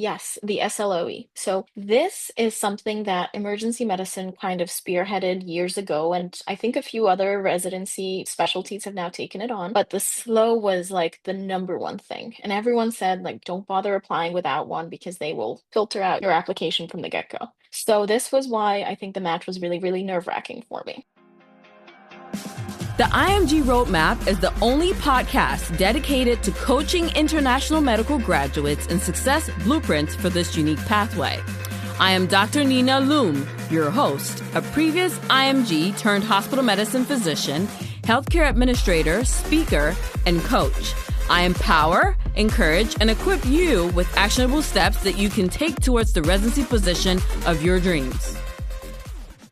Yes, the SLOE. So this is something that emergency medicine kind of spearheaded years ago, and I think a few other residency specialties have now taken it on. But the SLO was like the number one thing. And everyone said, like, don't bother applying without one because they will filter out your application from the get-go. So this was why I think the match was really, really nerve-wracking for me. The IMG Roadmap is the only podcast dedicated to coaching international medical graduates in success blueprints for this unique pathway. I am Dr. Nina Loom, your host, a previous IMG turned hospital medicine physician, healthcare administrator, speaker, and coach. I empower, encourage, and equip you with actionable steps that you can take towards the residency position of your dreams.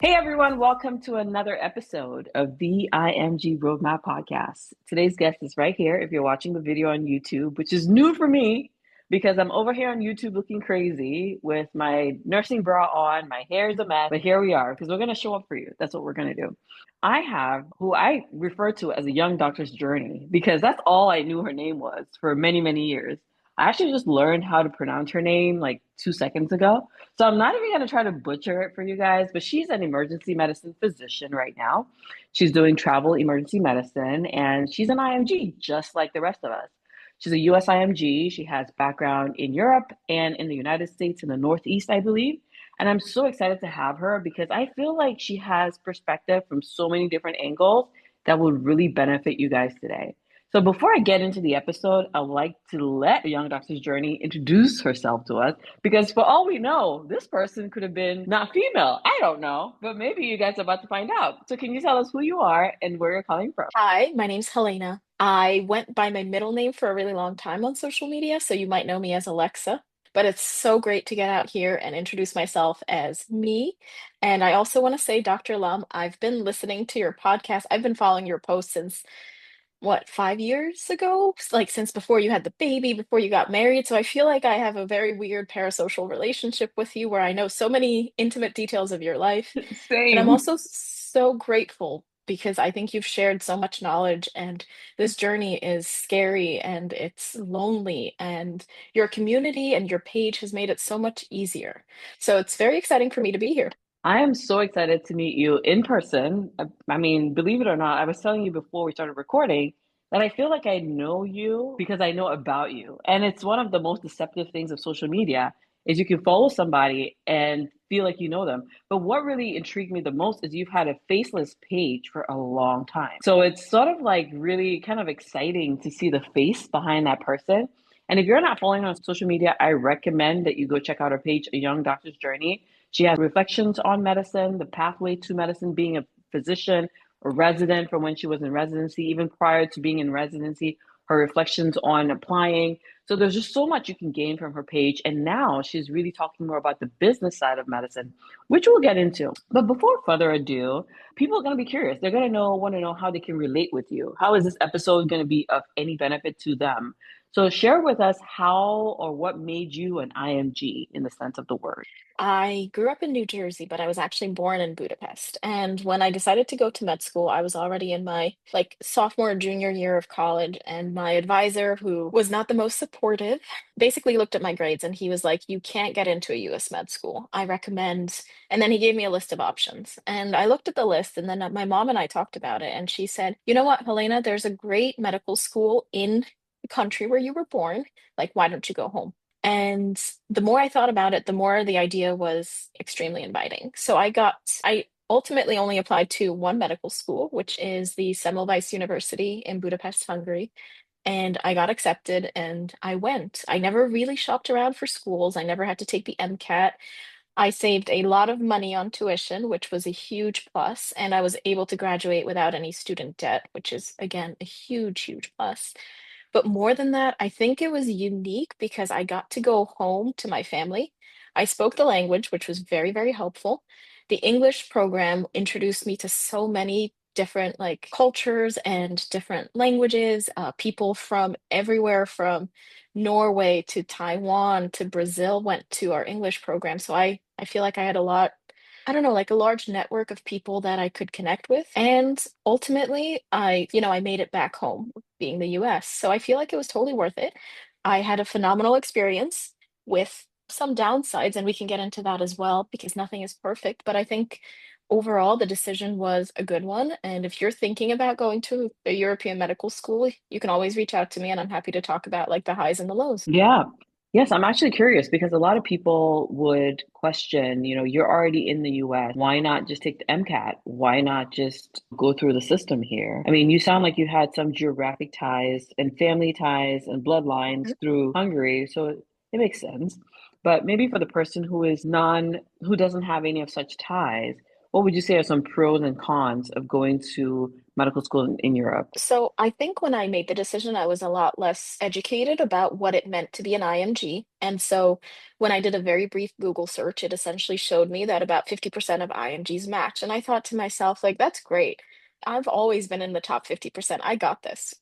Hey everyone, welcome to another episode of the IMG Roadmap Podcast. Today's guest is right here if you're watching the video on YouTube, which is new for me because I'm over here on YouTube looking crazy with my nursing bra on, my hair is a mess, but here we are because we're going to show up for you. That's what we're going to do. I have who I refer to as a young doctor's journey because that's all I knew her name was for many, many years. I actually just learned how to pronounce her name like 2 seconds ago. So I'm not even going to try to butcher it for you guys, but she's an emergency medicine physician right now. She's doing travel emergency medicine and she's an IMG just like the rest of us. She's a US IMG. She has background in Europe and in the United States in the Northeast, I believe. And I'm so excited to have her because I feel like she has perspective from so many different angles that will really benefit you guys today. So before I get into the episode, I'd like to let the Young Doctor's Journey introduce herself to us because for all we know, this person could have been not female. I don't know, but maybe you guys are about to find out. So can you tell us who you are and where you're calling from? Hi, my name's Helena. I went by my middle name for a really long time on social media, so you might know me as Alexa. But it's so great to get out here and introduce myself as me. And I also want to say, Dr. Lum, I've been listening to your podcast. I've been following your posts since, what, 5 years ago? Like since before you had the baby, before you got married. So I feel like I have a very weird parasocial relationship with you where I know so many intimate details of your life. But I'm Same. also so grateful because I think you've shared so much knowledge, and this journey is scary and it's lonely, and your community and your page has made it so much easier. So it's very exciting for me to be here. I am so excited to meet you in person. I mean, believe it or not, I was telling you before we started recording that I feel like I know you because I know about you. And it's one of the most deceptive things of social media is you can follow somebody and feel like you know them. But what really intrigued me the most is you've had a faceless page for a long time. So it's sort of like really kind of exciting to see the face behind that person. And if you're not following her on social media, I recommend that you go check out her page, A Young Doctor's Journey. She has reflections on medicine, the pathway to medicine, being a physician, a resident from when she was in residency, even prior to being in residency, her reflections on applying. So there's just so much you can gain from her page. And now she's really talking more about the business side of medicine, which we'll get into. But before further ado, people are going to be curious. They're going to want to know how they can relate with you. How is this episode going to be of any benefit to them? So share with us how or what made you an IMG in the sense of the word. I grew up in New Jersey, but I was actually born in Budapest. And when I decided to go to med school, I was already in my like sophomore, junior year of college. And my advisor, who was not the most supportive, basically looked at my grades and he was like, "You can't get into a US med school. I recommend." And then he gave me a list of options. And I looked at the list, and then my mom and I talked about it. And she said, "You know what, Helena, there's a great medical school in the country where you were born. Like, why don't you go home?" And the more I thought about it, the more the idea was extremely inviting. So I ultimately only applied to one medical school, which is the Semmelweis University in Budapest, Hungary. And I got accepted and I went. I never really shopped around for schools. I never had to take the MCAT. I saved a lot of money on tuition, which was a huge plus, and I was able to graduate without any student debt, which is, again, a huge, huge plus. But more than that, I think it was unique because I got to go home to my family. I spoke the language, which was very, very helpful. The English program introduced me to so many different like cultures and different languages, people from everywhere from Norway to Taiwan to Brazil went to our English program. So I feel like I had a lot, I don't know, like a large network of people that I could connect with. And ultimately, I made it back home being the US. So I feel like it was totally worth it. I had a phenomenal experience with some downsides, and we can get into that as well because nothing is perfect. But I think overall, the decision was a good one. And if you're thinking about going to a European medical school, you can always reach out to me, and I'm happy to talk about like the highs and the lows. Yeah. Yes, I'm actually curious because a lot of people would question, you're already in the US. Why not just take the MCAT? Why not just go through the system here? I mean, you sound like you had some geographic ties and family ties and bloodlines through Hungary, so it makes sense. But maybe for the person who doesn't have any of such ties, what would you say are some pros and cons of going to medical school in Europe? So I think when I made the decision, I was a lot less educated about what it meant to be an IMG. And so when I did a very brief Google search, it essentially showed me that about 50% of IMGs match. And I thought to myself, like, that's great. I've always been in the top 50%. I got this.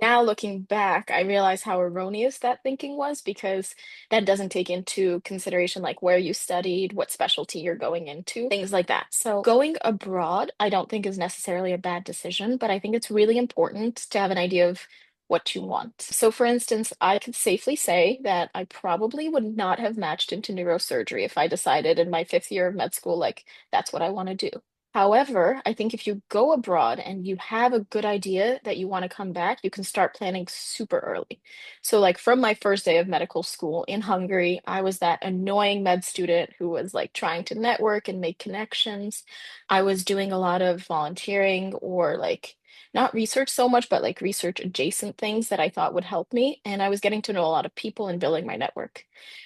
Now looking back, I realize how erroneous that thinking was because that doesn't take into consideration like where you studied, what specialty you're going into, things like that. So going abroad, I don't think is necessarily a bad decision, but I think it's really important to have an idea of what you want. So for instance, I could safely say that I probably would not have matched into neurosurgery if I decided in my fifth year of med school, like that's what I want to do. However, I think if you go abroad and you have a good idea that you want to come back, you can start planning super early. So, like from my first day of medical school in Hungary, I was that annoying med student who was like trying to network and make connections. I was doing a lot of volunteering or like not research so much, but like research adjacent things that I thought would help me. And I was getting to know a lot of people and building my network.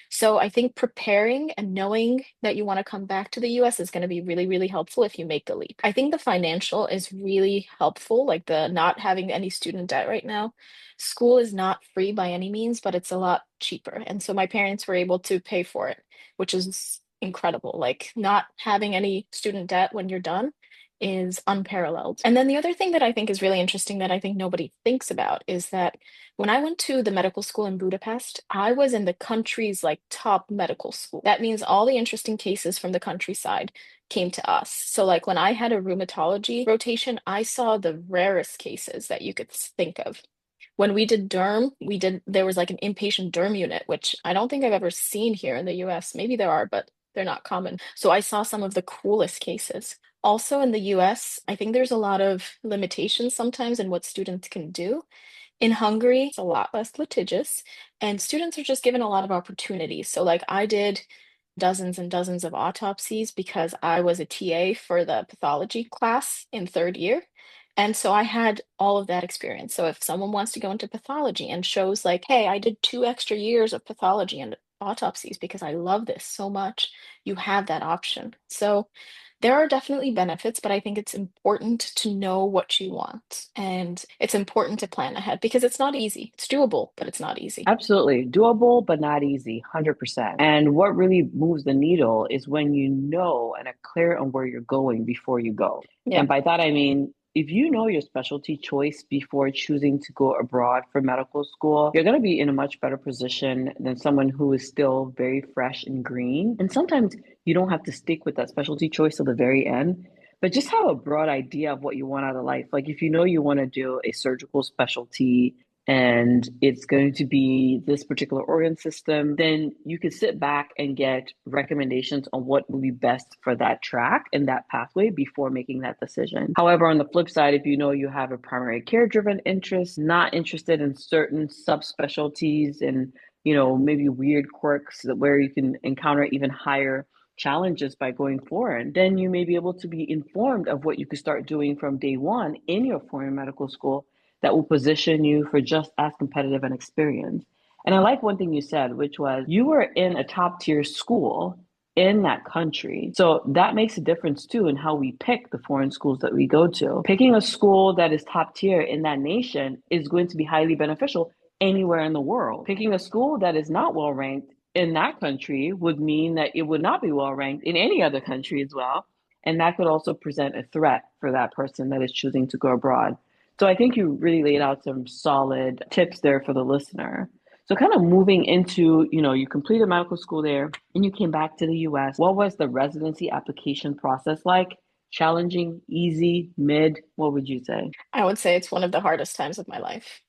So I think preparing and knowing that you want to come back to the US is going to be really, really helpful if you make the leap. I think the financial is really helpful, like the not having any student debt right now. School is not free by any means, but it's a lot cheaper. And so my parents were able to pay for it, which is incredible. Like not having any student debt when you're done is unparalleled. And then the other thing that I think is really interesting that I think nobody thinks about is that when I went to the medical school in Budapest, I was in the country's like top medical school. That means all the interesting cases from the countryside came to us. So like when I had a rheumatology rotation, I saw the rarest cases that you could think of. When we did derm, there was like an inpatient derm unit, which I don't think I've ever seen here in the US. Maybe there are, but they're not common. So I saw some of the coolest cases. Also in the US, I think there's a lot of limitations sometimes in what students can do. In Hungary, it's a lot less litigious, and students are just given a lot of opportunities. So, like, I did dozens and dozens of autopsies because I was a TA for the pathology class in third year. And so I had all of that experience. So, if someone wants to go into pathology and shows, like, hey, I did 2 extra years of pathology and autopsies because I love this so much, you have that option. So, there are definitely benefits, but I think it's important to know what you want. And it's important to plan ahead because it's not easy. It's doable, but it's not easy. Absolutely. Doable, but not easy, 100%. And what really moves the needle is when you know and are clear on where you're going before you go. Yeah. And by that, I mean, if you know your specialty choice before choosing to go abroad for medical school, you're going to be in a much better position than someone who is still very fresh and green. And sometimes you don't have to stick with that specialty choice till the very end, but just have a broad idea of what you want out of life. Like if you know you want to do a surgical specialty and it's going to be this particular organ system, then you can sit back and get recommendations on what will be best for that track and that pathway before making that decision. However, on the flip side, if you know you have a primary care driven interest, not interested in certain subspecialties and maybe weird quirks where you can encounter even higher challenges by going foreign, then you may be able to be informed of what you could start doing from day one in your foreign medical school that will position you for just as competitive an experience. And I like one thing you said, which was you were in a top tier school in that country. So that makes a difference too in how we pick the foreign schools that we go to. Picking a school that is top tier in that nation is going to be highly beneficial anywhere in the world. Picking a school that is not well ranked in that country would mean that it would not be well ranked in any other country as well. And that could also present a threat for that person that is choosing to go abroad. So I think you really laid out some solid tips there for the listener. So kind of moving into, you completed medical school there and you came back to the US. What was the residency application process like? Challenging, easy, mid? What would you say? I would say it's one of the hardest times of my life.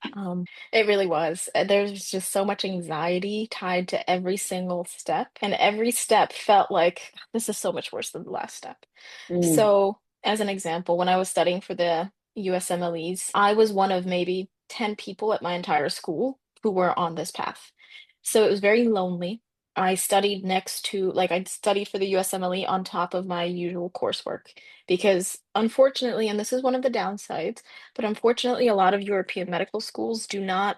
It really was. There's just so much anxiety tied to every single step, and every step felt like this is so much worse than the last step. Mm, So, as an example, when I was studying for the USMLEs, I was one of maybe 10 people at my entire school who were on this path. So it was very lonely. I studied next to, like, I studied for the USMLE on top of my usual coursework because, unfortunately, and this is one of the downsides, but unfortunately, a lot of European medical schools do not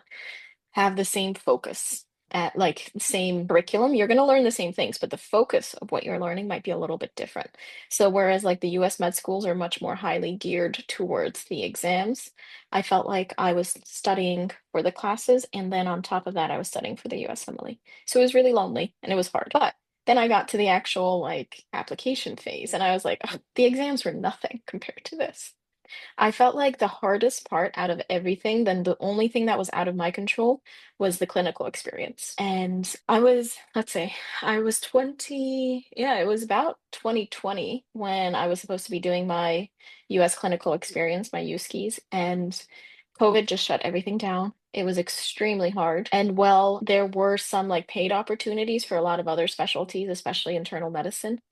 have the same focus at like the same curriculum. You're going to learn the same things, but the focus of what you're learning might be a little bit different. So whereas like the US med schools are much more highly geared towards the exams, I felt like I was studying for the classes and then on top of that I was studying for the USMLE. So it was really lonely and it was hard. But then I got to the actual like application phase and I was like, "Oh, the exams were nothing compared to this." I felt like the hardest part out of everything, then the only thing that was out of my control was the clinical experience. And I was, let's say, I was 20, yeah, it was about 2020 when I was supposed to be doing my US clinical experience, my USKIs, and COVID just shut everything down. It was extremely hard. And while there were some like paid opportunities for a lot of other specialties, especially internal medicine,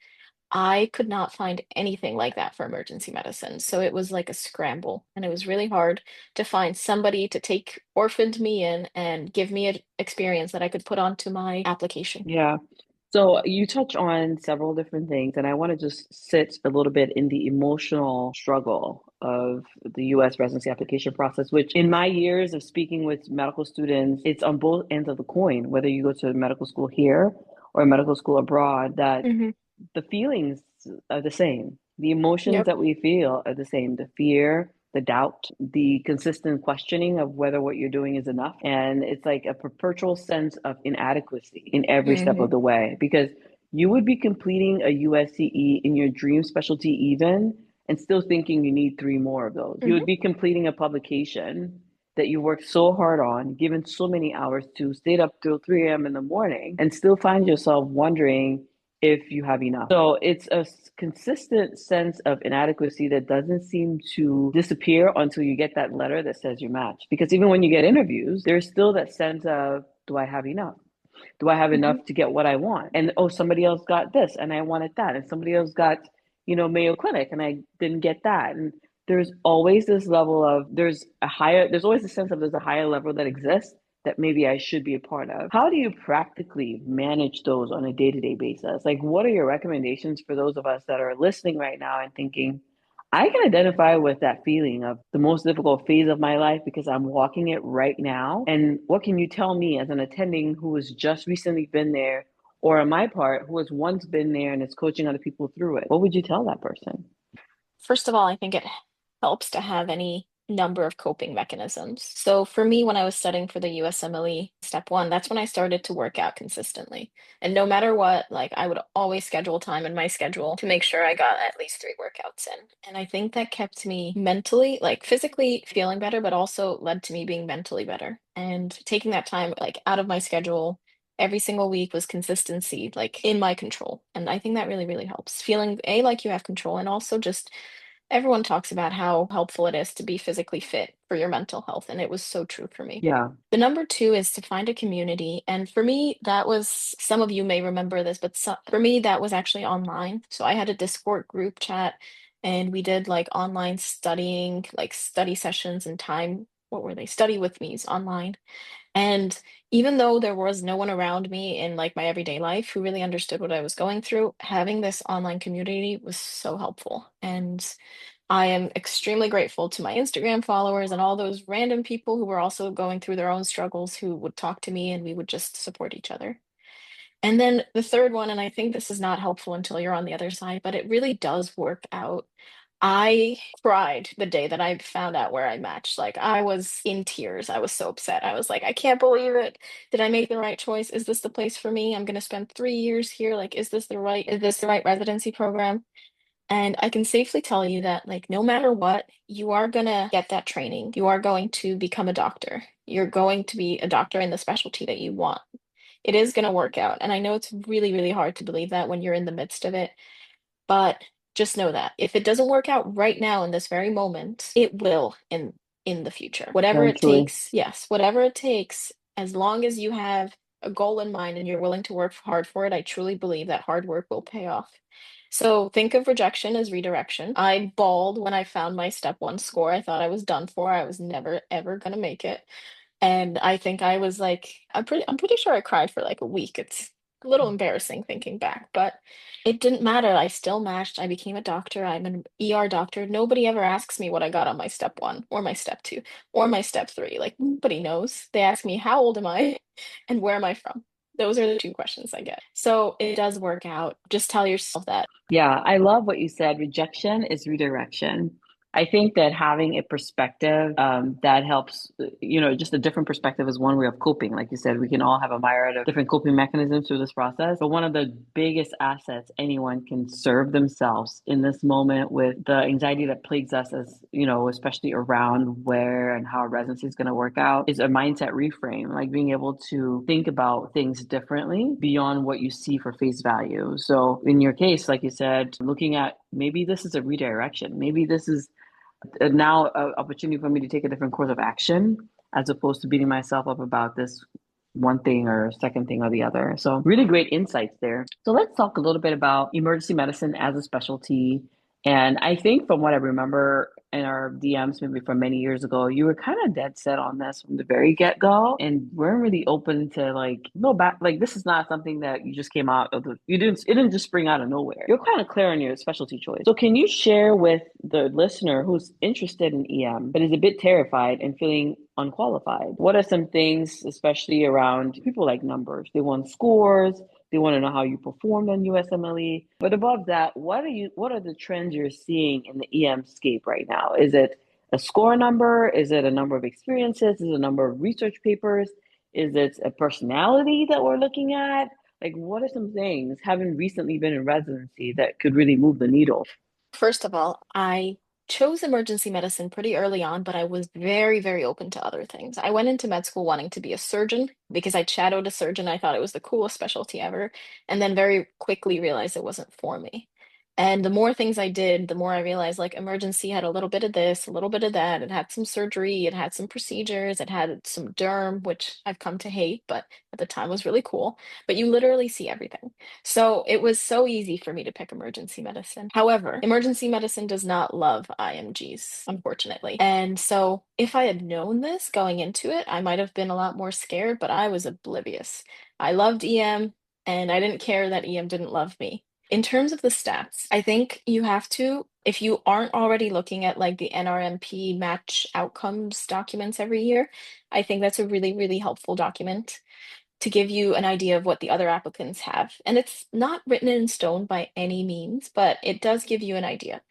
I could not find anything like that for emergency medicine. So it was like a scramble, and it was really hard to find somebody to take orphaned me in and give me an experience that I could put onto my application. yeah. So you touch on several different things, and I want to just sit a little bit in the emotional struggle of the US residency application process, which in my years of speaking with medical students, it's on both ends of the coin, whether you go to medical school here or medical school abroad, that Hmm. the feelings are the same. The emotions Yep. that we feel are the same. The fear, the doubt, the consistent questioning of whether what you're doing is enough. And it's like a perpetual sense of inadequacy in every step Hmm. of the way because you would be completing a USCE in your dream specialty even and still thinking you need three more of those. You Hmm. would be completing a publication that you worked so hard on, given so many hours to, stayed up till 3 a.m. in the morning, and still find yourself wondering if you have enough. So it's a consistent sense of inadequacy that doesn't seem to disappear until you get that letter that says you match. Because even when you get interviews, there's still that sense of, do I have enough? Do I have Hmm. enough to get what I want? And oh, somebody else got this and I wanted that. And somebody else got, Mayo Clinic and I didn't get that. And there's always this level of there's always a sense of there's a higher level that exists that maybe I should be a part of. How do you practically manage those on a day-to-day basis? Like, what are your recommendations for those of us that are listening right now and thinking, I can identify with that feeling of the most difficult phase of my life because I'm walking it right now. And what can you tell me as an attending who has just recently been there, or on my part, who has once been there and is coaching other people through it? What would you tell that person? First of all, I think it helps to have any number of coping mechanisms. So for me, when I was studying for the USMLE step one, that's when I started to work out consistently. And no matter what, like I would always schedule time in my schedule to make sure I got at least 3 workouts in. And I think that kept me mentally, like physically feeling better, but also led to me being mentally better. And taking that time like out of my schedule every single week was consistency, like in my control. And I think that really, really helps. Feeling A, like you have control, and also just everyone talks about how helpful it is to be physically fit for your mental health, and it was so true for me. Yeah. The number two is to find a community. And for me, that was, some of you may remember this, but for me, that was actually online. So I had a Discord group chat and we did like online studying, like study sessions and time. What were they? Study with me's online. And even though there was no one around me in like my everyday life who really understood what I was going through, having this online community was so helpful. And I am extremely grateful to my Instagram followers and all those random people who were also going through their own struggles who would talk to me and we would just support each other. And then the third one, and I think this is not helpful until you're on the other side, but it really does work out. I cried the day that I found out where I matched. Like I was in tears. I was so upset. I was like, I can't believe it. Did I make the right choice? Is this the place for me? I'm going to spend 3 years here. Like, is this the right residency program? And I can safely tell you that, like, no matter what, you are going to get that training. You are going to become a doctor. You're going to be a doctor in the specialty that you want. It is going to work out. And I know it's really, really hard to believe that when you're in the midst of it, but Just know that if it doesn't work out right now in this very moment, it will in the future. Whatever Very it truly. takes, yes, whatever it takes, as long as you have a goal in mind and you're willing to work hard for it, I truly believe that hard work will pay off. So think of rejection as redirection. I bawled when I found my step one score. I thought I was done for. I was never ever gonna make it. And I think I was like, I'm pretty sure I cried for like a week. It's a little embarrassing thinking back, but it didn't matter. I still matched. I became a doctor. I'm an ER doctor. Nobody ever asks me what I got on my step one or my step two or my step three. Like nobody knows. They ask me, how old am I and where am I from? Those are the two questions I get. So it does work out. Just tell yourself that. Yeah, I love what you said. Rejection is redirection. I think that having a perspective that helps, just a different perspective is one way of coping. Like you said, we can all have a myriad of different coping mechanisms through this process. But one of the biggest assets anyone can serve themselves in this moment with the anxiety that plagues us as, especially around where and how residency is going to work out is a mindset reframe, like being able to think about things differently beyond what you see for face value. So in your case, like you said, looking at maybe this is a redirection, maybe this is now an opportunity for me to take a different course of action as opposed to beating myself up about this one thing or second thing or the other. So really great insights there. So let's talk a little bit about emergency medicine as a specialty. And I think from what I remember in our DMs, maybe from many years ago, you were kind of dead set on this from the very get-go and weren't really open to like, no back, like this is not something that you just came out of it didn't just spring out of nowhere. You're kind of clear on your specialty choice. So can you share with the listener who's interested in EM, but is a bit terrified and feeling unqualified? What are some things, especially around people like numbers? They want scores, they want to know how you performed on USMLE. But above that, what are the trends you're seeing in the EM scape right now? Is it a score number? Is it a number of experiences? Is it a number of research papers? Is it a personality that we're looking at? Like, what are some things, having recently been in residency, that could really move the needle? First of all, I chose emergency medicine pretty early on, but I was very, very open to other things. I went into med school wanting to be a surgeon because I shadowed a surgeon. I thought it was the coolest specialty ever, and then very quickly realized it wasn't for me. And the more things I did, the more I realized like emergency had a little bit of this, a little bit of that. It had some surgery, it had some procedures, it had some derm, which I've come to hate, but at the time was really cool. But you literally see everything. So it was so easy for me to pick emergency medicine. However, emergency medicine does not love IMGs, unfortunately. And so if I had known this going into it, I might have been a lot more scared, but I was oblivious. I loved EM and I didn't care that EM didn't love me. In terms of the stats, I think you have to, if you aren't already looking at like the NRMP match outcomes documents every year, I think that's a really, really helpful document to give you an idea of what the other applicants have. And it's not written in stone by any means, but it does give you an idea.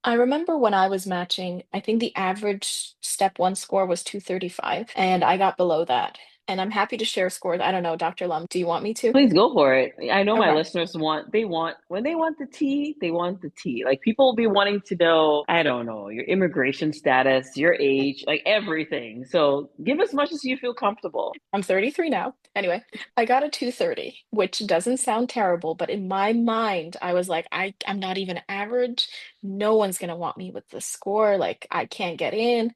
I remember when I was matching, I think the average step one score was 235, and I got below that. And I'm happy to share scores. I don't know, Dr. Lum, do you want me to? Please go for it. I know my Okay. listeners when they want the tea, they want the tea. Like people will be wanting to know, I don't know, your immigration status, your age, like everything. So give as much as you feel comfortable. I'm 33 now. Anyway, I got a 230, which doesn't sound terrible, but in my mind, I was like, I'm not even average. No one's gonna want me with this score. Like, I can't get in.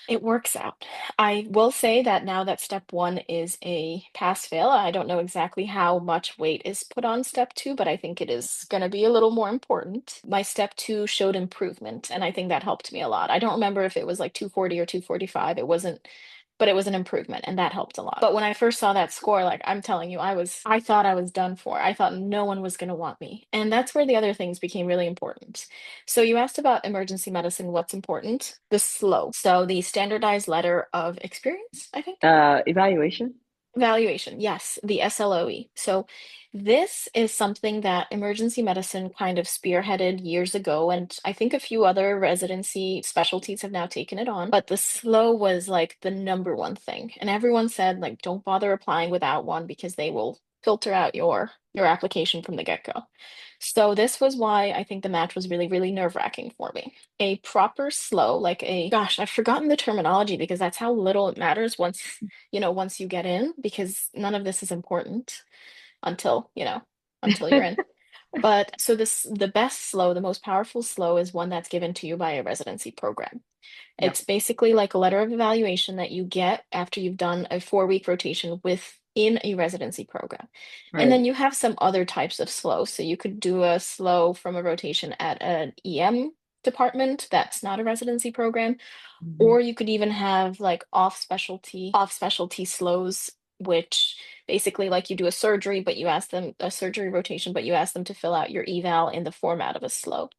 It works out. I will say that now that step one is a pass fail, I don't know exactly how much weight is put on step two, but I think it is going to be a little more important. My step two showed improvement, and I think that helped me a lot. I don't remember if it was like 240 or 245. It wasn't, but it was an improvement, and that helped a lot. But when I first saw that score, like I'm telling you, I thought I was done for. I thought no one was going to want me. And that's where the other things became really important. So you asked about emergency medicine, what's important? The SLOE. So the standardized letter of experience, I think. Evaluation. Evaluation, yes, the SLOE. So this is something that emergency medicine kind of spearheaded years ago, and I think a few other residency specialties have now taken it on. But the SLOE was like the number one thing, and everyone said like don't bother applying without one because they will filter out your application from the get-go. So this was why I think the match was really, really nerve-wracking for me. A proper SLOE, like a, gosh, I've forgotten the terminology because that's how little it matters once you get in, because none of this is important until you're in. But so the best slow, the most powerful slow is one that's given to you by a residency program. Yep. It's basically like a letter of evaluation that you get after you've done a 4-week rotation within a residency program. And Right. then you have some other types of slow. So you could do a slow from a rotation at an EM department that's not a residency program, Hmm. or you could even have like off specialty slows, which basically like you do a surgery, but you ask them a surgery rotation, but you ask them to fill out your eval in the format of a slow.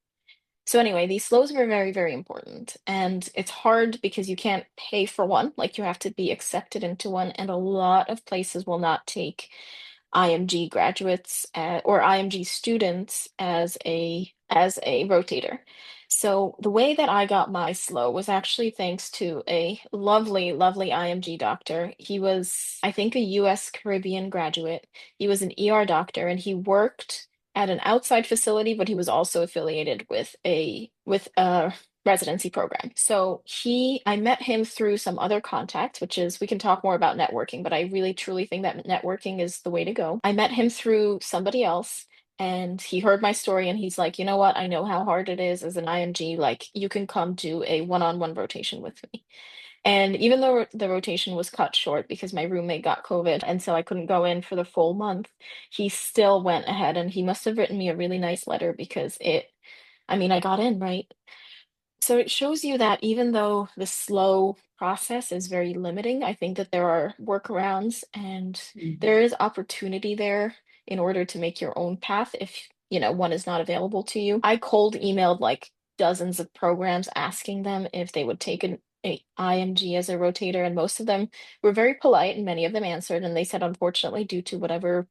So anyway, these slows were very, very important. And it's hard because you can't pay for one. Like you have to be accepted into one. And a lot of places will not take IMG graduates or IMG students as a rotator. So the way that I got my slow was actually thanks to a lovely, lovely IMG doctor. He was, I think, a US Caribbean graduate. He was an ER doctor and he worked at an outside facility, but he was also affiliated with a residency program. So I met him through some other contacts, which is we can talk more about networking, but I really truly think that networking is the way to go. I met him through somebody else. And he heard my story and he's like, you know what? I know how hard it is as an IMG. Like, you can come do a one-on-one rotation with me. And even though the rotation was cut short because my roommate got COVID and so I couldn't go in for the full month, he still went ahead and he must have written me a really nice letter because I mean, I got in, right? So it shows you that even though the slow process is very limiting, I think that there are workarounds and Hmm. there is opportunity there in order to make your own path if, one is not available to you. I cold emailed like dozens of programs asking them if they would take a IMG as a rotator, and most of them were very polite and many of them answered, and they said, unfortunately, due to whatever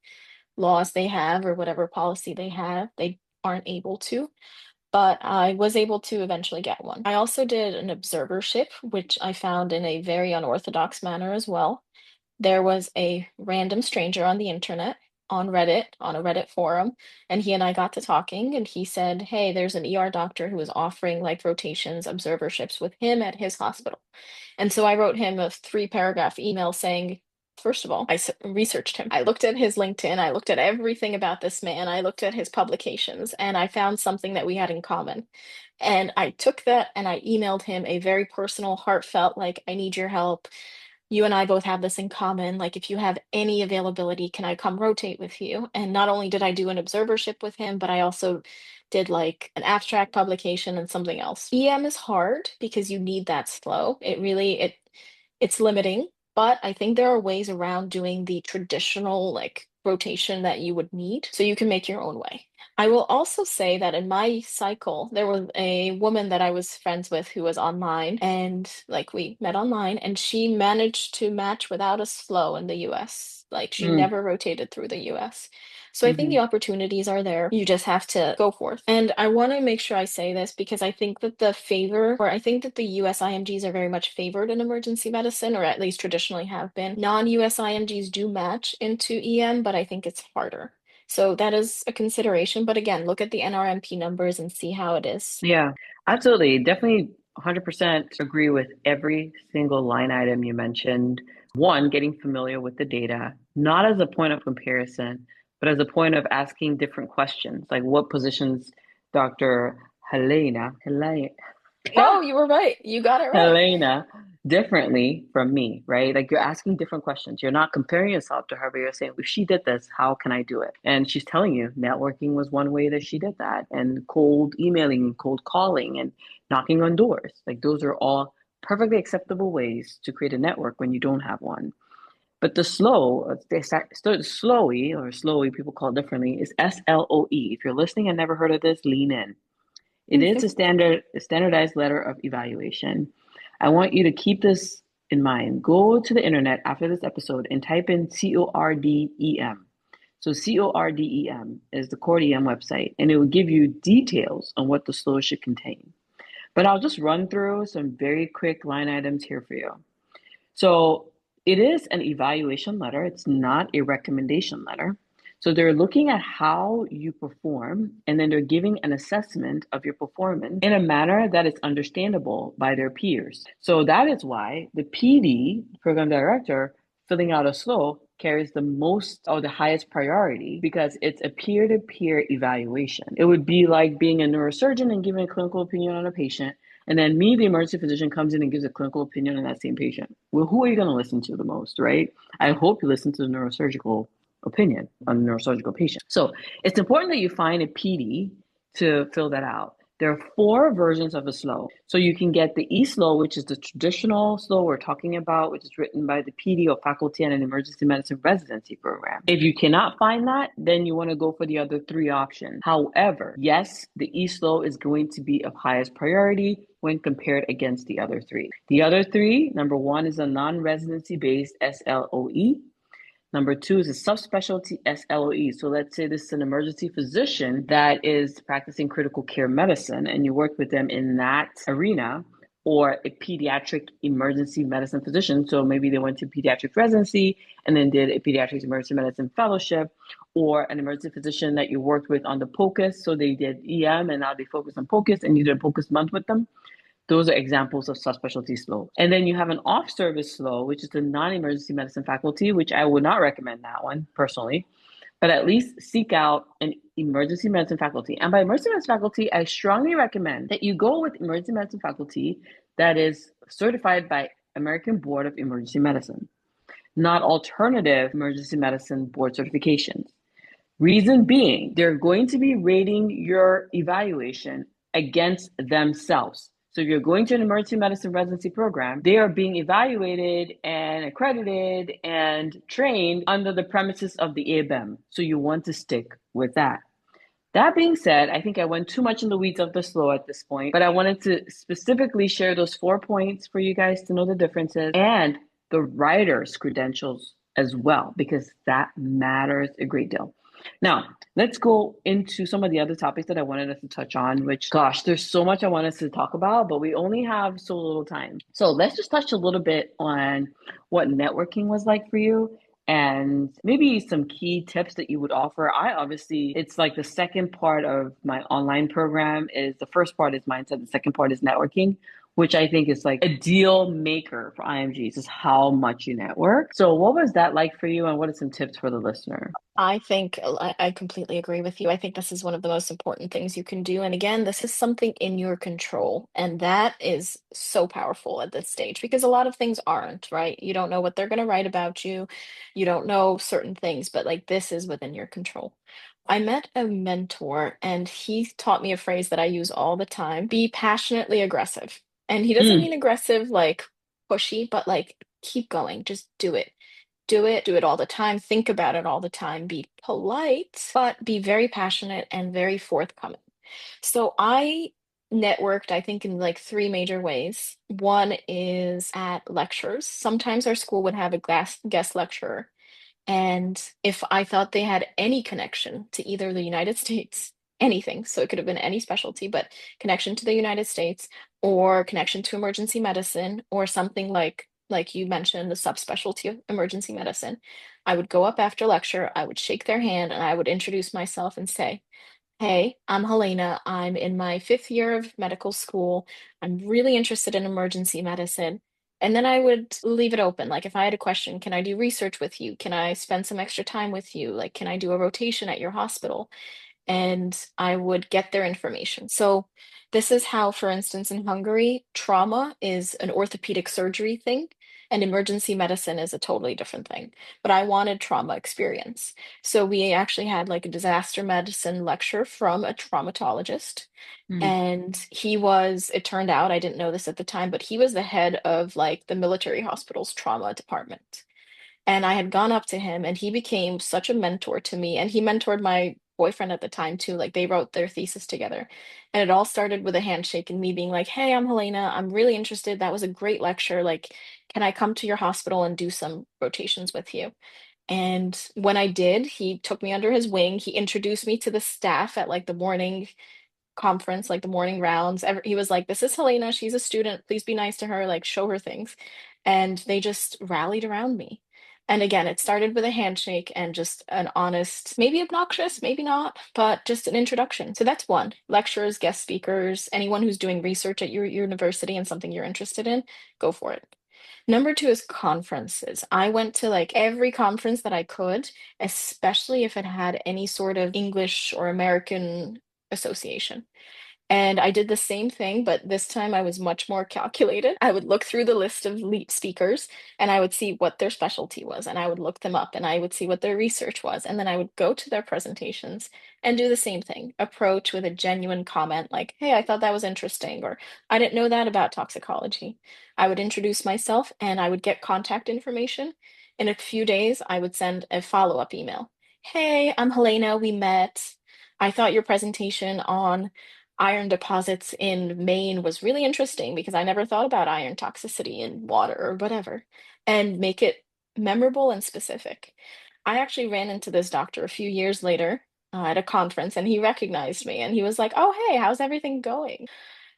laws they have or whatever policy they have, they aren't able to, but I was able to eventually get one. I also did an observership, which I found in a very unorthodox manner as well. There was a random stranger on the internet, on Reddit, on a Reddit forum, and he and I got to talking, and he said, "Hey, there's an ER doctor who is offering like rotations, observerships with him at his hospital." And so I wrote him a 3-paragraph email saying, first of all, researched him. I looked at his LinkedIn, I looked at everything about this man, I looked at his publications, and I found something that we had in common. And I took that and I emailed him a very personal, heartfelt, like, I need your help. You and I both have this in common. Like, if you have any availability, can I come rotate with you? And not only did I do an observership with him, but I also did like an abstract publication and something else. EM is hard because you need that slow. It's limiting, but I think there are ways around doing the traditional like rotation that you would need so you can make your own way. I will also say that in my cycle, there was a woman that I was friends with who was online and like we met online and she managed to match without a slow in the US. Like she Mm. never rotated through the US. So I think the Hmm. opportunities are there. You just have to go forth. And I want to make sure I say this because I think that the US IMGs are very much favored in emergency medicine, or at least traditionally have been. Non-US IMGs do match into EM, but I think it's harder. So that is a consideration. But again, look at the NRMP numbers and see how it is. Yeah, absolutely. Definitely 100% agree with every single line item you mentioned. One, getting familiar with the data, not as a point of comparison, but as a point of asking different questions, like what positions Dr. Helena, No, you were right. You got it right. Helena differently from me, right? Like you're asking different questions. You're not comparing yourself to her, but you're saying, if she did this, how can I do it? And she's telling you networking was one way that she did that, and cold emailing and cold calling and knocking on doors. Like those are all perfectly acceptable ways to create a network when you don't have one. But the slowy or slowy, people call it differently, is SLOE. If you're listening and never heard of this, lean in. It is a standardized letter of evaluation. I want you to keep this in mind. Go to the internet after this episode and type in CORDEM. So CORDEM is the CORDEM website, and it will give you details on what the SLOE should contain. But I'll just run through some very quick line items here for you. So it is an evaluation letter. It's not a recommendation letter. So they're looking at how you perform, and then they're giving an assessment of your performance in a manner that is understandable by their peers. So that is why the PD, program director, filling out a SLOE carries the most or the highest priority because it's a peer-to-peer evaluation. It would be like being a neurosurgeon and giving a clinical opinion on a patient, and then me, the emergency physician, comes in and gives a clinical opinion on that same patient. Well, who are you going to listen to the most, right? I hope you listen to the neurosurgical opinion on the neurosurgical patient. So it's important that you find a PD to fill that out. There are 4 versions of a SLOE. So you can get the E-SLOE, which is the traditional SLOE we're talking about, which is written by the PD or faculty in an emergency medicine residency program. If you cannot find that, then you want to go for the other 3 options. However, yes, the E-SLOE is going to be of highest priority when compared against the other 3. The other 3, number 1 is a non-residency based SLOE. Number 2 is a subspecialty SLOE. So let's say this is an emergency physician that is practicing critical care medicine and you work with them in that arena, or a pediatric emergency medicine physician. So maybe they went to pediatric residency and then did a pediatric emergency medicine fellowship, or an emergency physician that you worked with on the POCUS. So they did EM and now they focus on POCUS and you did a POCUS month with them. Those are examples of subspecialty SLOE. And then you have an off-service SLOE, which is the non-emergency medicine faculty, which I would not recommend that one personally, but at least seek out an emergency medicine faculty. And by emergency medicine faculty, I strongly recommend that you go with emergency medicine faculty that is certified by American Board of Emergency Medicine, not alternative emergency medicine board certifications. Reason being, they're going to be rating your evaluation against themselves. So if you're going to an emergency medicine residency program, they are being evaluated and accredited and trained under the premises of the ABEM. So you want to stick with that. That being said, I think I went too much in the weeds of the SLOE at this point, but I wanted to specifically share those 4 points for you guys to know the differences and the writer's credentials as well, because that matters a great deal. Now, let's go into some of the other topics that I wanted us to touch on, which, gosh, there's so much I want us to talk about, but we only have so little time. So let's just touch a little bit on what networking was like for you and maybe some key tips that you would offer. It's like the second part of my online program is the first part is mindset, the second part is networking, which I think is like a deal maker for IMGs, is how much you network. So what was that like for you, and what are some tips for the listener? I think I completely agree with you. I think this is one of the most important things you can do. And again, this is something in your control. And that is so powerful at this stage because a lot of things aren't, right? You don't know what they're going to write about you. You don't know certain things, but like this is within your control. I met a mentor and he taught me a phrase that I use all the time, be passionately aggressive. And he doesn't Mm, mean aggressive like pushy, but like keep going, just do it. Do it all the time, think about it all the time, be polite, but be very passionate and very forthcoming. So I networked, I think, in like 3 major ways. One is at lectures. Sometimes our school would have a guest lecturer. And if I thought they had any connection to either the United States, anything, so it could have been any specialty, but connection to the United States or connection to emergency medicine or something like you mentioned, the subspecialty of emergency medicine, I would go up after lecture, I would shake their hand, and I would introduce myself and say, "Hey, I'm Helena. I'm in my 5th year of medical school. I'm really interested in emergency medicine." And then I would leave it open. Like, if I had a question, can I do research with you? Can I spend some extra time with you? Like, can I do a rotation at your hospital? And I would get their information. So, this is how, for instance, in Hungary, trauma is an orthopedic surgery thing, and emergency medicine is a totally different thing. But I wanted trauma experience. So, we actually had like a disaster medicine lecture from a traumatologist. mm, And he was, it turned out, I didn't know this at the time, but he was the head of like the military hospital's trauma department. And I had gone up to him and he became such a mentor to me. And he mentored my boyfriend at the time too. Like they wrote their thesis together. And it all started with a handshake and me being like, "Hey, I'm Helena. I'm really interested. That was a great lecture. Like, can I come to your hospital and do some rotations with you?" And when I did, he took me under his wing. He introduced me to the staff at like the morning conference, like the morning rounds. He was like, "This is Helena. She's a student. Please be nice to her, like show her things." And they just rallied around me. And again, it started with a handshake and just an honest, maybe obnoxious, maybe not, but just an introduction. So that's one. Lecturers, guest speakers, anyone who's doing research at your university and something you're interested in, go for it. Number two is conferences. I went to like every conference that I could, especially if it had any sort of English or American association. And I did the same thing, but this time I was much more calculated. I would look through the list of lead speakers and I would see what their specialty was, and I would look them up and I would see what their research was. And then I would go to their presentations and do the same thing, approach with a genuine comment like, hey, I thought that was interesting, or I didn't know that about toxicology. I would introduce myself and I would get contact information. In a few days, I would send a follow-up email. Hey, I'm Helena. We met. I thought your presentation on iron deposits in Maine was really interesting because I never thought about iron toxicity in water or whatever, and make it memorable and specific. I actually ran into this doctor a few years later at a conference, and he recognized me and he was like, "Oh, hey, how's everything going?"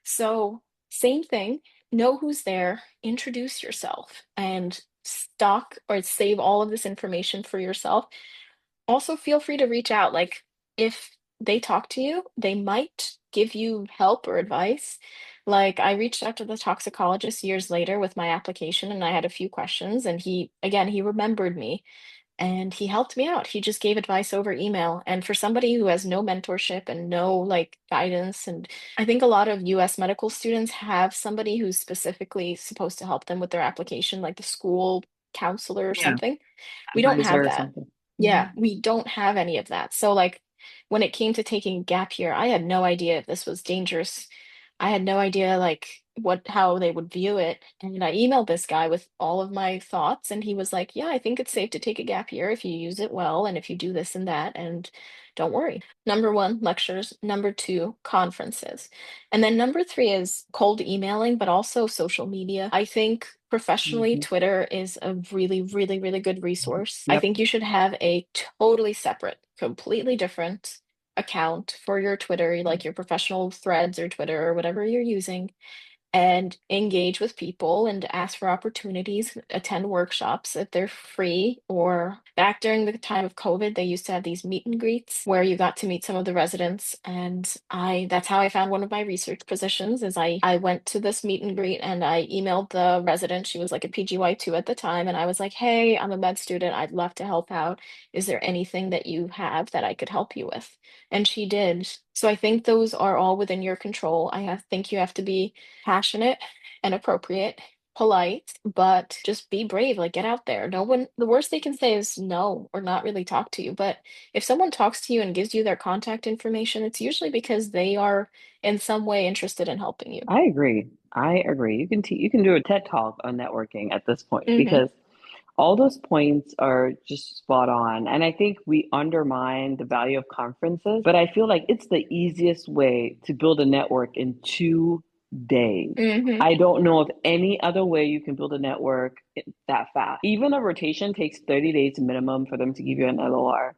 So, same thing, know who's there, introduce yourself, and stock or save all of this information for yourself. Also, feel free to reach out. Like, if they talk to you, they might give you help or advice. Like, I reached out to the toxicologist years later with my application, and I had a few questions, and again, he remembered me and he helped me out. He just gave advice over email. And for somebody who has no mentorship and no like guidance, and I think a lot of US medical students have somebody who's specifically supposed to help them with their application, like the school counselor or Yeah, something. We don't have advisor or that. something. Yeah, Mhm. we don't have any of that. So like when it came to taking gap year, I had no idea if this was dangerous. I had no idea like what how they would view it. And I emailed this guy with all of my thoughts and he was like, "Yeah, I think it's safe to take a gap year if you use it well and if you do this and that and don't worry." Number 1, lectures. Number 2, conferences. And then number 3 is cold emailing, but also social media. I think professionally, Mhm. Twitter is a really, really, really good resource. I Yep. think you should have a totally separate, completely different account for your Twitter, like your professional threads or Twitter or whatever you're using, and engage with people and ask for opportunities, attend workshops if they're free. Or back during the time of COVID, they used to have these meet and greets where you got to meet some of the residents. And I that's how I found one of my research positions is I went to this meet and greet and I emailed the resident. She was like a PGY2 at the time. And I was like, hey, I'm a med student. I'd love to help out. Is there anything that you have that I could help you with? And she did. So I think those are all within your control. Think you have to be passionate and appropriate, polite, but just be brave. Like get out there. No one, the worst they can say is no or not really talk to you. But if someone talks to you and gives you their contact information, it's usually because they are in some way interested in helping you. I agree. I agree. You can do a TED Talk on networking at this point Hmm. because all those points are just spot on. And I think we undermine the value of conferences, but I feel like it's the easiest way to build a network in 2 days. Hmm. I don't know of any other way you can build a network that fast. Even a rotation takes 30 days minimum for them to give you an LOR.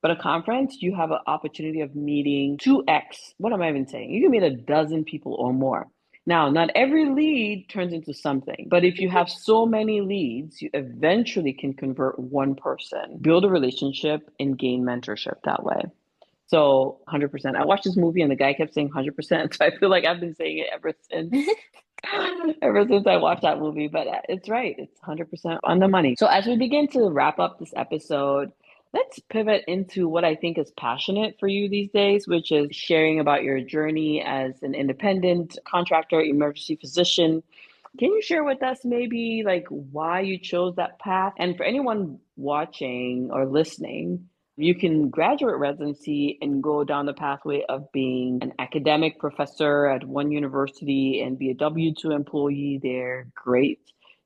But a conference, you have an opportunity of meeting 2x. What am I even saying? You can meet a dozen people or more. Now, not every lead turns into something, but if you have so many leads, you eventually can convert one person, build a relationship, and gain mentorship that way. So, 100%. I watched this movie and the guy kept saying 100%. So I feel like I've been saying it ever since. Ever since I watched that movie, but it's right. It's 100% on the money. So, as we begin to wrap up this episode, let's pivot into what I think is passionate for you these days, which is sharing about your journey as an independent contractor, emergency physician. Can you share with us maybe like why you chose that path? And for anyone watching or listening, you can graduate residency and go down the pathway of being an academic professor at one university and be a W-2 employee there. Great.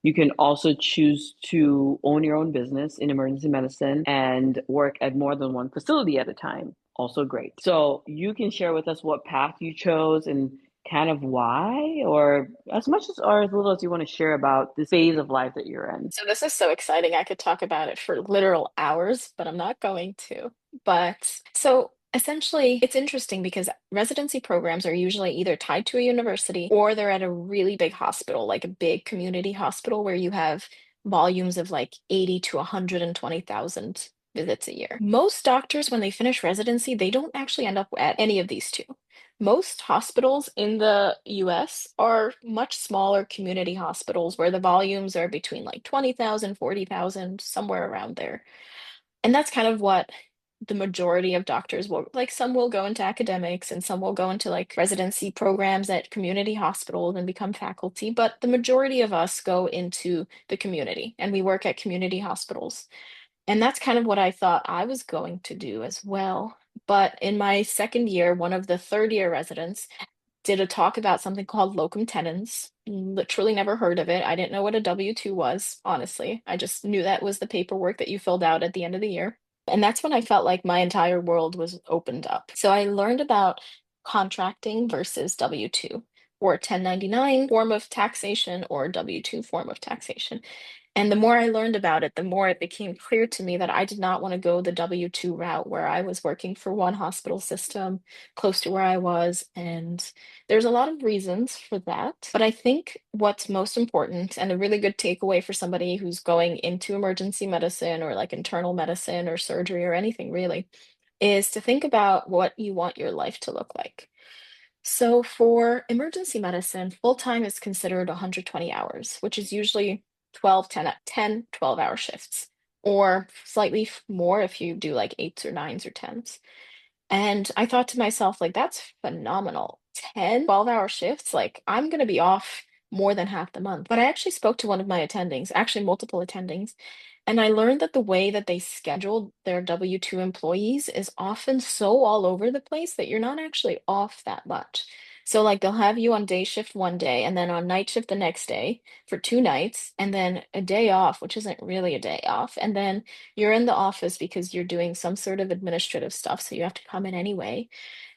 You can also choose to own your own business in emergency medicine and work at more than one facility at a time. Also great. So you can share with us what path you chose and kind of why, or as much as or as little as you want to share about this phase of life that you're in. So this is so exciting. I could talk about it for literal hours, but I'm not going to. But so essentially, it's interesting because residency programs are usually either tied to a university or they're at a really big hospital, like a big community hospital where you have volumes of like 80 to 120,000 visits a year. Most doctors, when they finish residency, they don't actually end up at any of these two. most hospitals in the US are much smaller community hospitals where the volumes are between like 20,000, 40,000, somewhere around there. And that's kind of what the majority of doctors will like. Some will go into academics and some will go into like residency programs at community hospitals and become faculty, but the majority of us go into the community and we work at community hospitals. And that's kind of what I thought I was going to do as well. But in my second year, one of the third year residents did a talk about something called locum tenens. Literally never heard of it. I didn't know what a W-2 was, honestly. I just knew that was the paperwork that you filled out at the end of the year. And that's when I felt like my entire world was opened up. So I learned about contracting versus W-2, or 1099 form of taxation or W-2 form of taxation. And the more I learned about it, the more it became clear to me that I did not want to go the W-2 route where I was working for one hospital system close to where I was. And there's a lot of reasons for that. But I think what's most important and a really good takeaway for somebody who's going into emergency medicine or like internal medicine or surgery or anything really is to think about what you want your life to look like. So for emergency medicine, full time is considered 120 hours, which is usually 12, 10, 12-hour shifts, or slightly more if you do like eights or nines or tens. And I thought to myself, like, that's phenomenal. 10, 12-hour shifts, like, I'm going to be off more than half the month. But I actually spoke to one of my attendings, actually multiple attendings, and I learned that the way that they scheduled their W-2 employees is often so all over the place that you're not actually off that much. So, like, they'll have you on day shift one day and then on night shift the next day for 2 nights, and then a day off, which isn't really a day off. And then you're in the office because you're doing some sort of administrative stuff, so you have to come in anyway.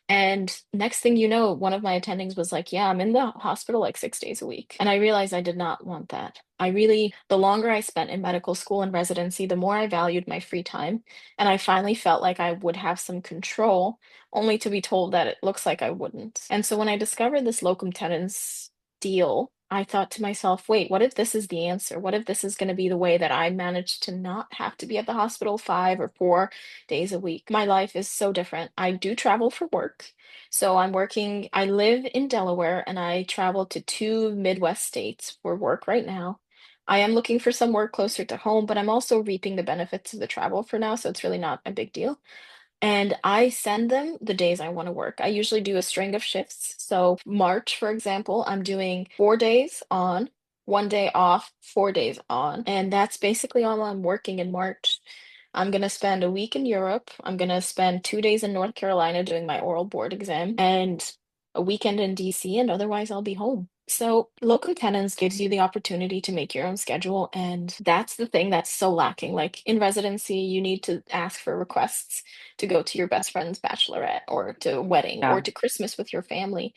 And next thing you know, one of my attendings was like, yeah, I'm in the hospital like 6 days a week. And I realized I did not want that. The longer I spent in medical school and residency, the more I valued my free time. And I finally felt like I would have some control, only to be told that it looks like I wouldn't. And so when I discovered this locum tenens deal, I thought to myself, wait, what if this is the answer? What if this is going to be the way that I manage to not have to be at the hospital 5 or 4 days a week? My life is so different. I do travel for work. So I live in Delaware and I travel to two Midwest states for work right now. I am looking for some work closer to home, but I'm also reaping the benefits of the travel for now, so it's really not a big deal. And I send them the days I want to work. I usually do a string of shifts. So, March, for example, I'm doing 4 days on, 1 day off, 4 days on. And that's basically all I'm working in March. I'm going to spend a week in Europe. I'm going to spend 2 days in North Carolina doing my oral board exam and a weekend in DC, and otherwise I'll be home. So, locum tenens gives you the opportunity to make your own schedule, and that's the thing that's so lacking. Like in residency, you need to ask for requests to go to your best friend's bachelorette or to a wedding or Yeah. to Christmas with your family.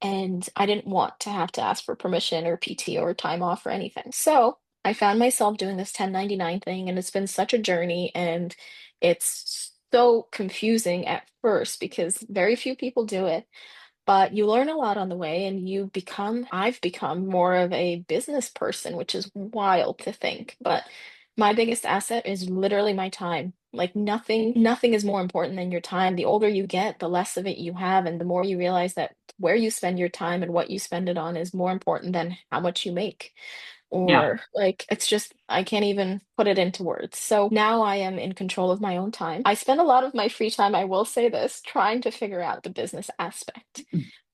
And I didn't want to have to ask for permission or PT or time off or anything. So I found myself doing this 1099 thing, and it's been such a journey. And it's so confusing at first because very few people do it, but you learn a lot on the way and I've become more of a business person, which is wild to think. But my biggest asset is literally my time. Like nothing is more important than your time. The older you get, the less of it you have, and the more you realize that where you spend your time and what you spend it on is more important than how much you make. Yeah. Or like it's just I can't even put it into words. So now I am in control of my own time. I spend a lot of my free time, I will say this, trying to figure out the business aspect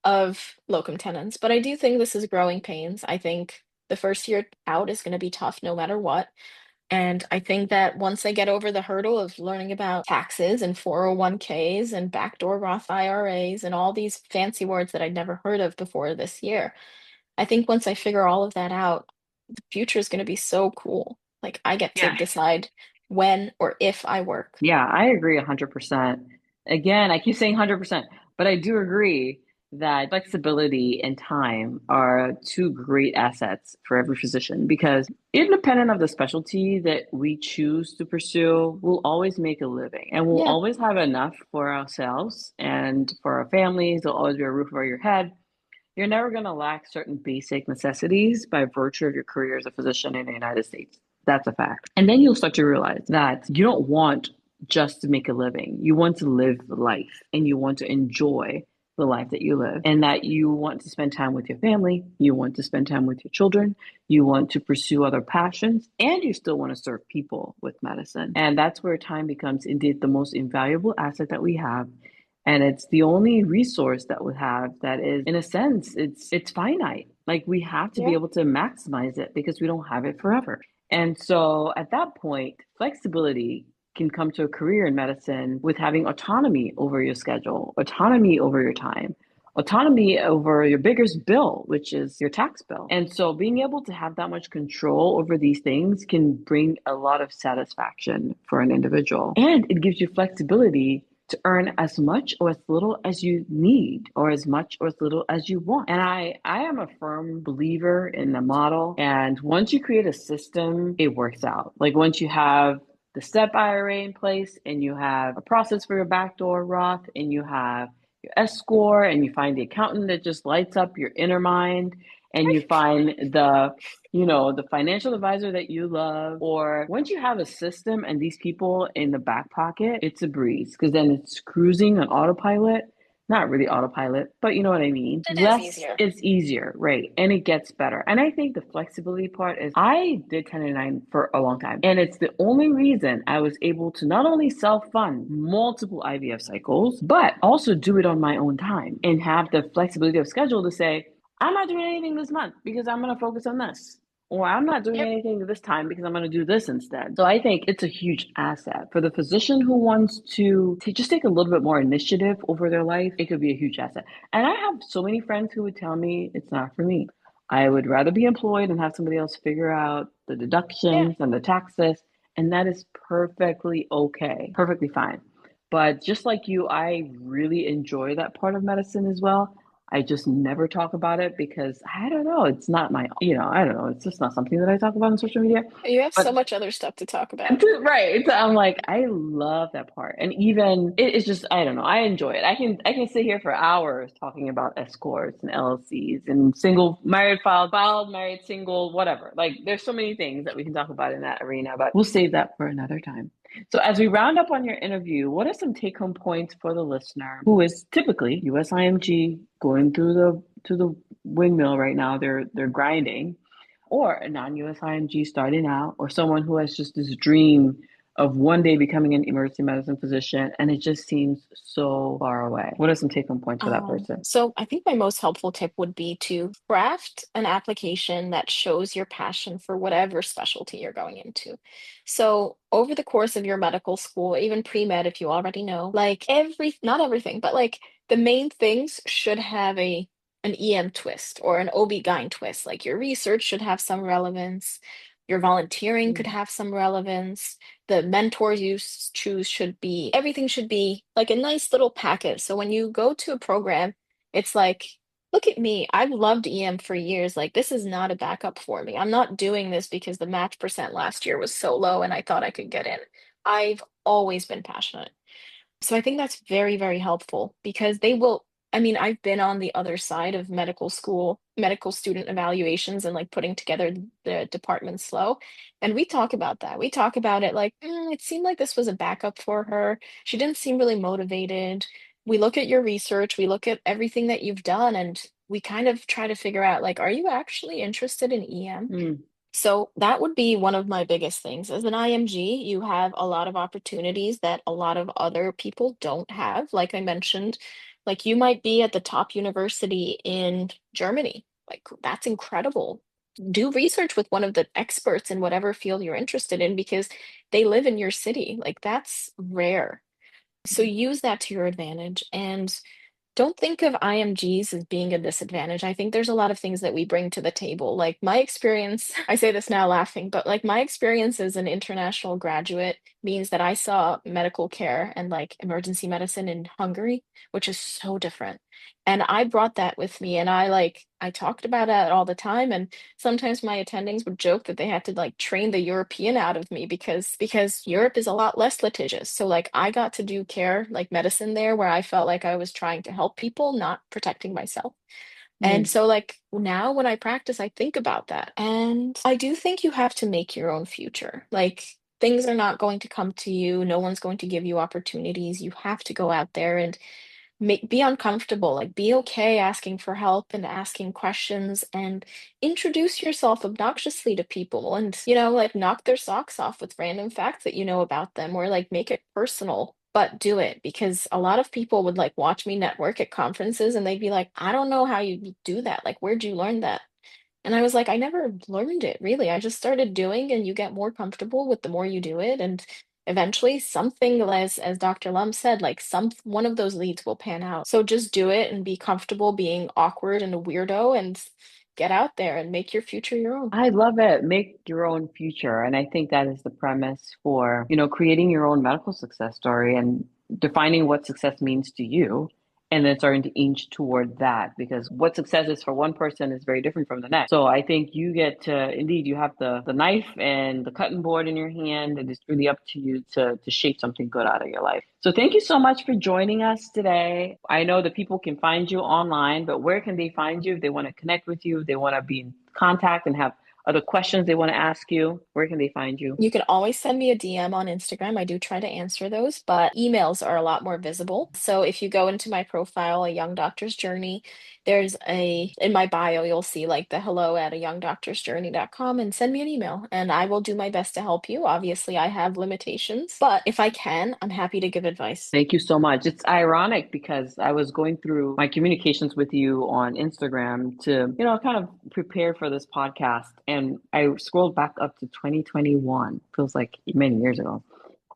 of locum tenens. But I do think this is growing pains. I think the first year out is going to be tough no matter what. And I think that once I get over the hurdle of learning about taxes and 401ks and backdoor Roth IRAs and all these fancy words that I'd never heard of before this year, I think once I figure all of that out, the future is going to be so cool. Like I get to Yeah. decide when or if I work. Yeah, I agree 100%. Again, I keep saying 100%, but I do agree that flexibility and time are two great assets for every physician because independent of the specialty that we choose to pursue, we'll always make a living and we'll Yeah. always have enough for ourselves and for our families. There'll always be a roof over your head. You're never going to lack certain basic necessities by virtue of your career as a physician in the United States. That's a fact. And then you'll start to realize that you don't want just to make a living. You want to live life and you want to enjoy the life that you live and that you want to spend time with your family, you want to spend time with your children, you want to pursue other passions, and you still want to serve people with medicine. And that's where time becomes indeed the most invaluable asset that we have. And it's the only resource that we have that is, in a sense, it's finite. Like we have to be Yeah. able to maximize it because we don't have it forever. And so at that point, flexibility can come to a career in medicine with having autonomy over your schedule, autonomy over your time, autonomy over your biggest bill, which is your tax bill. And so being able to have that much control over these things can bring a lot of satisfaction for an individual. And it gives you flexibility to earn as much or as little as you need or as much or as little as you want. And I am a firm believer in the model. And once you create a system, it works out. Like once you have the STEP IRA in place and you have a process for your backdoor Roth and you have your S score and you find the accountant that just lights up your inner mind and you find the financial advisor that you love, or once you have a system and these people in the back pocket, it's a breeze because then it's cruising on autopilot. Not really autopilot, but you know what I mean. It is Less, easier. it's easier, right? And it gets better. And I think the flexibility part is I did 1099 for a long time. And it's the only reason I was able to not only self-fund multiple IVF cycles, but also do it on my own time and have the flexibility of schedule to say, I'm not doing anything this month because I'm going to focus on this. Or I'm not doing Yep. anything this time because I'm going to do this instead. So I think it's a huge asset for the physician who wants to just take a little bit more initiative over their life. It could be a huge asset. And I have so many friends who would tell me it's not for me. I would rather be employed and have somebody else figure out the Yeah. deductions and the taxes. And that is perfectly okay, perfectly fine. But just like you, I really enjoy that part of medicine as well. I just never talk about it because I don't know. It's not I don't know. It's just not something that I talk about on social media. You have so But much other stuff to talk about. right. So I'm like, I love that part. And even it's just, I don't know. I enjoy it. I can sit here for hours talking about escorts and LLCs and single married filed, married, single, whatever. Like there's so many things that we can talk about in that arena, but we'll save that for another time. So as we round up on your interview, what are some take-home points for the listener who is typically US IMG going through the windmill right now? They're grinding, or a non-US IMG starting out, or someone who has just this dream of one day becoming an emergency medicine physician, and it just seems so far away. What are some take-home points for that person? So I think my most helpful tip would be to craft an application that shows your passion for whatever specialty you're going into. So over the course of your medical school, even pre-med, if you already know, like not everything, but like the main things should have an EM twist or an OB-GYN twist. Like your research should have some relevance. Your volunteering could Mm, have some relevance. The mentors you choose should be, everything should be like a nice little package. So when you go to a program, it's like, look at me. I've loved EM for years. Like, this is not a backup for me. I'm not doing this because the match percent last year was so low and I thought I could get in. I've always been passionate. So I think that's very, very helpful because they will. I mean, I've been on the other side of medical school, medical student evaluations and like putting together the department slow. And we talk about that. We talk about it like, it seemed like this was a backup for her. She didn't seem really motivated. We look at your research, we look at everything that you've done, and we kind of try to figure out like, are you actually interested in EM? mm, So that would be one of my biggest things. As an IMG, you have a lot of opportunities that a lot of other people don't have. Like I mentioned, like you might be at the top university in Germany. Like that's incredible. Do research with one of the experts in whatever field you're interested in because they live in your city. Like that's rare. So use that to your advantage. And don't think of IMGs as being a disadvantage. I think there's a lot of things that we bring to the table. Like my experience, I say this now laughing, but like my experience as an international graduate means that I saw medical care and like emergency medicine in Hungary, which is so different. And I brought that with me and I talked about it all the time. And sometimes my attendings would joke that they had to like train the European out of me because Europe is a lot less litigious. So like I got to do care like medicine there where I felt like I was trying to help people, not protecting myself. And mm, so like now when I practice, I think about that. And I do think you have to make your own future. Like things are not going to come to you. No one's going to give you opportunities. You have to go out there and be uncomfortable, like be okay asking for help and asking questions and introduce yourself obnoxiously to people and, like knock their socks off with random facts that you know about them or like make it personal. But do it because a lot of people would like watch me network at conferences and they'd be like, I don't know how you do that. Like, where'd you learn that? And I was like, I never learned it really. I just started doing, and you get more comfortable with the more you do it. And eventually something, as Dr. Lum said, like one of those leads will pan out. So just do it and be comfortable being awkward and a weirdo and get out there and make your future your own. I love it. Make your own future. And I think that is the premise for, creating your own medical success story and defining what success means to you. And then starting to inch toward that because what success is for one person is very different from the next. So I think you get to, indeed, you have the knife and the cutting board in your hand, and it's really up to you to shape something good out of your life. So thank you so much for joining us today. I know that people can find you online, but where can they find you if they want to connect with you, if they want to be in contact and have other questions they want to ask you? Where can they find you? You can always send me a DM on Instagram. I do try to answer those, but emails are a lot more visible. So if you go into my profile, A Young Doctor's Journey, in my bio, you'll see like the hello at ayoungdoctorsjourney.com and send me an email and I will do my best to help you. Obviously, I have limitations, but if I can, I'm happy to give advice. Thank you so much. It's ironic because I was going through my communications with you on Instagram to, kind of prepare for this podcast. And I scrolled back up to 2021, feels like many years ago.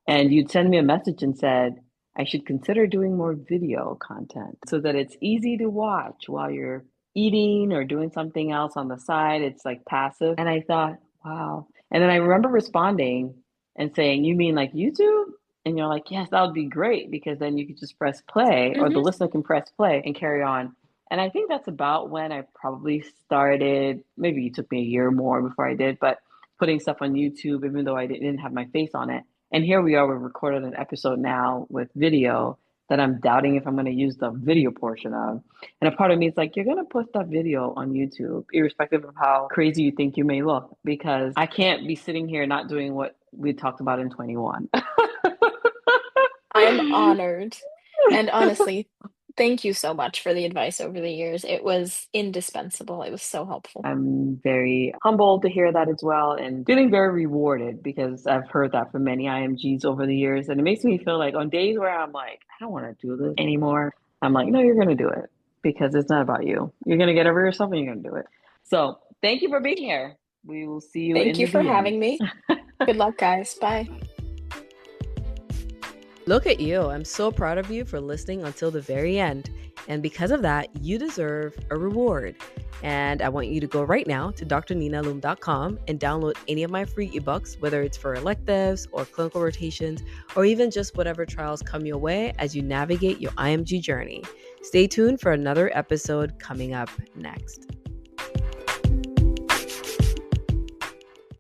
And you'd send me a message and said, I should consider doing more video content so that it's easy to watch while you're eating or doing something else on the side. It's like passive. And I thought, wow. And then I remember responding and saying, you mean like YouTube? And you're like, yes, that would be great because then you could just press play or the Mhm. listener can press play and carry on. And I think that's about when I probably started, maybe it took me a year more before I did, but putting stuff on YouTube, even though I didn't have my face on it. And here we are, we've recorded an episode now with video that I'm doubting if I'm going to use the video portion of. And a part of me is like, you're going to put that video on YouTube, irrespective of how crazy you think you may look, because I can't be sitting here not doing what we talked about in 21. I am honored. And honestly, thank you so much for the advice over the years. It was indispensable. It was so helpful. I'm very humbled to hear that as well and feeling very rewarded because I've heard that from many IMGs over the years. And it makes me feel like on days where I'm like, I don't want to do this anymore, I'm like, no, you're going to do it because it's not about you. You're going to get over yourself and you're going to do it. So thank you for being here. We will see you Thank in you the for DMs. having me. Good luck, guys. Bye. Look at you. I'm so proud of you for listening until the very end. And because of that, you deserve a reward. And I want you to go right now to drninaloom.com and download any of my free ebooks, whether it's for electives or clinical rotations, or even just whatever trials come your way as you navigate your IMG journey. Stay tuned for another episode coming up next.